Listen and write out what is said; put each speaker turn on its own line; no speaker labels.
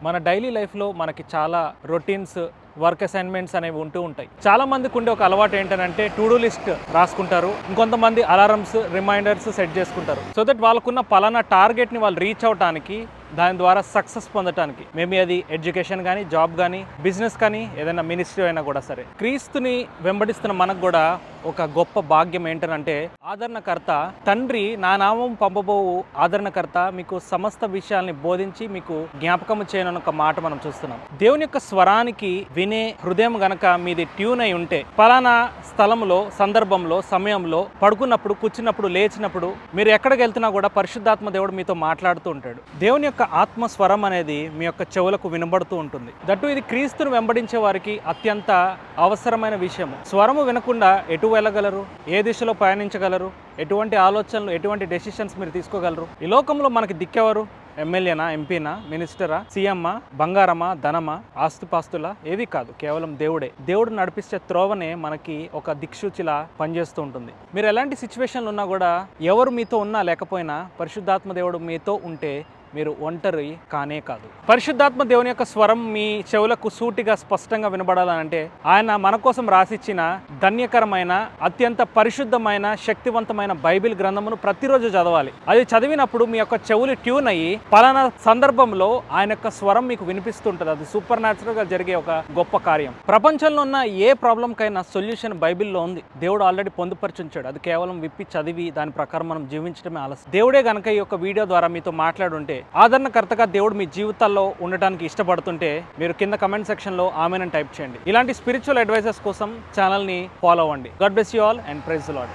మన డైలీ లైఫ్లో మనకి చాలా రొటీన్స్ వర్క్ అసైన్మెంట్స్ అనేవి ఉంటూ ఉంటాయి. చాలా మందికి ఉండే ఒక అలవాటు ఏంటంటే టు డూ లిస్ట్ రాసుకుంటారు. ఇంకొంతమంది అలారమ్స్ రిమైండర్స్ సెట్ చేసుకుంటారు. సో దట్ వాళ్ళకున్న పలానా టార్గెట్ని వాళ్ళు రీచ్ అవడానికి, దాని ద్వారా సక్సెస్ పొందడానికి, మేబీ అది ఎడ్యుకేషన్ కానీ, జాబ్ కానీ, బిజినెస్ కానీ, ఏదైనా మినిస్ట్రీ అయినా కూడా సరే. క్రీస్తుని వెంబడిస్తున్న మనకు కూడా ఒక గొప్ప భాగ్యం ఏంటంటే ఆదరణకర్త తండ్రి నా నామం పంపబోవు ఆదరణకర్త మీకు సమస్త విషయాల్ని బోధించి మీకు జ్ఞాపకం చేయనని ఒక మాట మనం చూస్తున్నాం. దేవుని యొక్క స్వరానికి వినే హృదయం గనక మీది ట్యూన్ అయి ఉంటే, పలానా స్థలంలో, సందర్భంలో, సమయంలో పడుకున్నప్పుడు, కూర్చున్నప్పుడు, లేచినప్పుడు, మీరు ఎక్కడికి వెళ్తున్నా కూడా పరిశుద్ధాత్మ దేవుడు మీతో మాట్లాడుతూ ఉంటాడు. దేవుని యొక్క ఆత్మ స్వరం అనేది మీ యొక్క చెవులకు వినబడుతూ ఉంటుంది. దట్టు ఇది క్రీస్తును వెంబడించే వారికి అత్యంత అవసరమైన విషయం. స్వరము వినకుండా ఎటు వెళ్ళగలరు? ఏ దిశలో పయనించగలరు? ఎటువంటి ఆలోచనలు, ఎటువంటి డెసిషన్స్ మీరు తీసుకోగలరు? ఈ లోకంలో మనకి దిక్కెవరు? ఎమ్మెల్యేనా, ఎంపీనా, మినిస్టరా, సీఎమ్మా, బంగారమా, ధనమా, ఆస్తుపాస్తులా? ఏవి కాదు, కేవలం దేవుడే. దేవుడు నడిపించే త్రోవనే మనకి ఒక దిక్సూచిలా పనిచేస్తూ ఉంటుంది. మీరు ఎలాంటి సిచ్యువేషన్లు ఉన్నా కూడా, ఎవరు మీతో ఉన్నా లేకపోయినా, పరిశుద్ధాత్మ దేవుడు మీతో ఉంటే మీరు ఒంటరి కానే కాదు. పరిశుద్ధాత్మ దేవుని యొక్క స్వరం మీ చెవులకు సూటిగా స్పష్టంగా వినబడాలంటే ఆయన మన కోసం రాసిచ్చిన ధన్యకరమైన, అత్యంత పరిశుద్ధమైన, శక్తివంతమైన బైబిల్ గ్రంథమును ప్రతిరోజు చదవాలి. అది చదివినప్పుడు మీ యొక్క చెవులు ట్యూన్ అయ్యి పలానా సందర్భంలో ఆయన యొక్క స్వరం మీకు వినిపిస్తుంటుంది. అది సూపర్ న్యాచురల్గా జరిగే ఒక గొప్ప కార్యం. ప్రపంచంలో ఉన్న ఏ ప్రాబ్లంకైనా సొల్యూషన్ బైబిల్లో ఉంది. దేవుడు ఆల్రెడీ పొందుపరిచుంచాడు. అది కేవలం విప్పి చదివి దాని ప్రకారం మనం జీవించడమే ఆలస్యం. దేవుడే గనక ఈ యొక్క వీడియో ద్వారా మీతో మాట్లాడుంటే, ఆదరణకర్తగా దేవుడు మీ జీవితాల్లో ఉండటానికి ఇష్టపడుతుంటే, మీరు కింద కమెంట్ సెక్షన్లో ఆమెను టైప్ చేయండి. ఇలాంటి స్పిరిచువల్ అడ్వైజర్స్ కోసం ఛానల్ని ఫాలో అవ్వండి. God bless you all and praise the lord.